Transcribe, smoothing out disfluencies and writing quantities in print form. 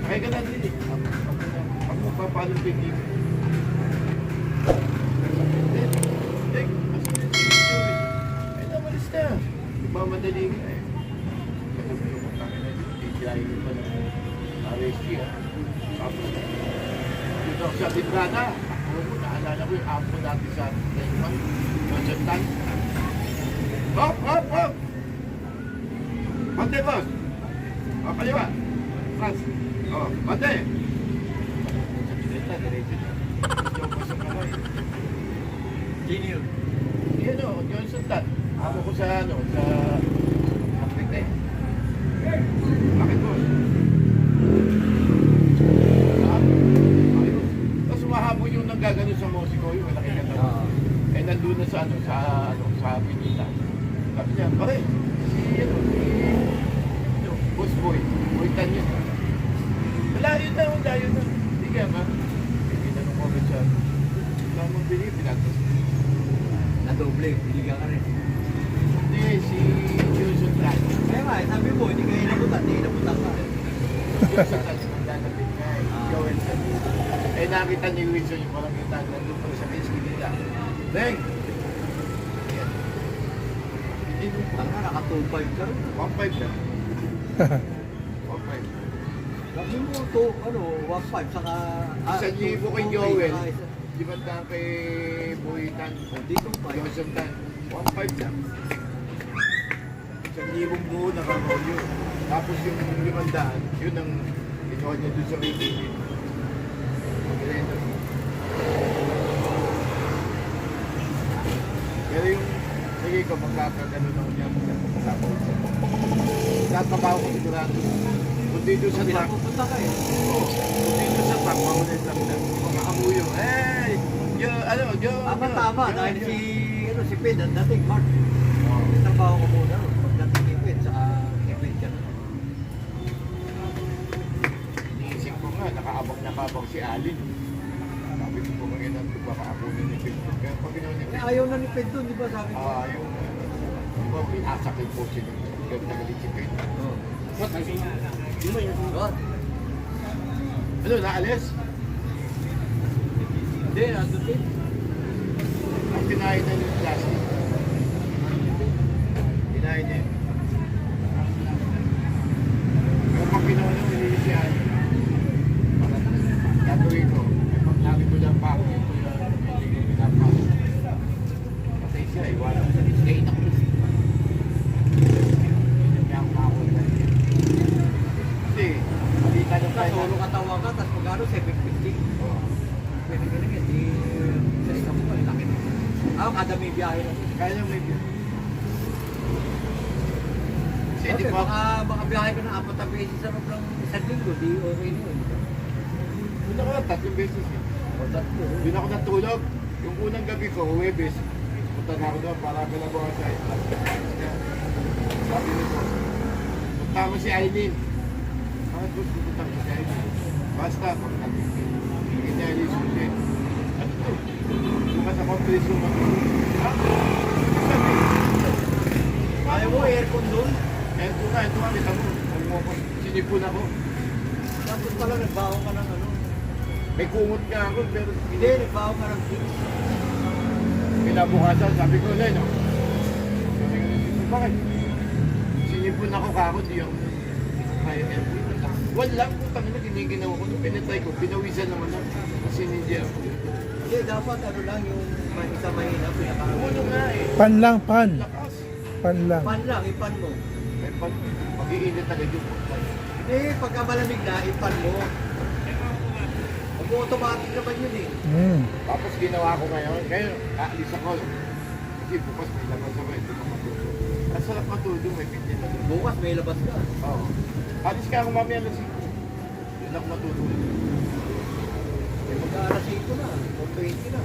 Kaya ka natin eh. Pag mo pa, paano tingin? Ay, namalis na. Diba madali nga eh. Kaya mo yung matangin na DJI pa na RSG ah. Tapos, dito ako sa Librana. Ako mo, naalala ko yung ampo natin sa Taiwan. Majantan. Hop, hop, hop! Bante, boss! O, kaliwa. Frans. O, bante! Sa bineta, diretso na. Yung boss ang kamay. Sino yun? Yan o, Johnson Tan. Ako ko sa ano, sa Afrite. Bakit boss? Tapos mahabol yung nanggagano sa Mosiko, yung malaki ka na. Eh, nandun na sa ano, sa Pinita. Sabi niya, pare, si Boss Boy, Boy Tan yun. Layo na. Hindi kaya ma. Hindi na nung comment siya. Wala mong bili, pinatas. Nadoble, biligan ka rin. Hindi, si Johnson Tan. Kaya nga, sabi mo, hindi kayo inabutan, ka. Johnson Tan, magdadapit nga eh. Joel Tan. Eh, nakita ni Wilson yung parang kita. Nandun pa sa Kinski nila. Deng! Ayan. Hindi nung Ang nga, naka-2.5 ka rin. 1.5 na. 1.5. Sabi mo, 1.5, saka... Isang libo kay Joel. Di ba tayo kay Boy Tan? Dito pa. Johnson Tan. 1.5 na. Isang libong buo na kamolyo. Tapos yung 500, yun ang ginawa niya doon sa meeting. Pero yung sige ko magkakagano na niya magkakasama. Tatabaw ko sigurado. Kung dito sa truck. Pupunta ka eh. Oo. Kung dito sa truck, mamunin lang na. Makamuyo. Eh! Tama. Dahil si Pin, ang dating Mark. Trabaho ko muna. Pagdating ni Pin, saka Pin ka na. Iniisip ko nga, nakaabang si Alin. Sabi ko kung ngayon ang baka-abunin ni Pin. Kaya pag ginawa ni Pin. Ayaw na ni Pin doon, di ba sabi ko? Yung di ba pinasakit po siya ng tagalit si Pin. What? Di ba yun? Ano, naalis? Hindi, nandun Pin. Ang kinain na yung plastic. Kinain niya. Kung pag ginawa niya, hindi siya. Gagawin ko. Pag lagi ko lang pa ako, ito yung hindi ko pinapasok. Patay siya, iwanan sa stay na ko. Kasi, malita ng tayo. Solo katawan ka, tapos magkano 750. Pwede ka rin, di sa isang mo, laki na. Kada may biyahe lang. Kaya may biyahe. Kasi Okay, di ba? baka biyahe ka na 4 beses sa loob ng isang linggo, di okay na yun. Doon ako lang, 3 beses eh. O tatlo. Doon ako natulog. Yung unang gabi ko, Huwebes, punta na ako doon para galabaw sa sabi nito, punta mo si Aileen. Bakit gusto punta mo si Aileen? Basta, pagkatingin niya Aileen susi. Ano to? Bukas ako preso mo. Ha? Sabi. Ayaw mo aircon doon? Ito nga, kita mo. Alam mo ko, sinipon ako. Tapos pala nagbaho ka ng ano. May kumot nga ako, pero Hindi, nagbaho ka ng juice. kinabukasan, sabi ko, Len, no? Sabi ko, bakit? Sinipon ako kako, di ako kaya aircon. Walang putang na, giniginaw ko. Nung pinatay ko, pinawisan naman ako. Kasi hindi ako. Hindi, dapat ano lang yung isa mahina, pinaka- Uno nga eh. Pan lang, pan. Lakas. Pan lang. Pan lang, ipan mo. May pag mag-iinit agad yung pagpag. Hindi, pagka malamig na, ipan mo. Mag-automatic naman yun eh. Tapos ginawa ko ngayon. Ngayon, aalis ako. Kasi bukas may labas ako. Hindi ko matulog. Ang sarap matulog, may pitin na doon. Bukas may labas ka. Oo. Alis ka ako mamaya alas 5. Yun ako matulog. May mag-aalas 8 na, o 20 na.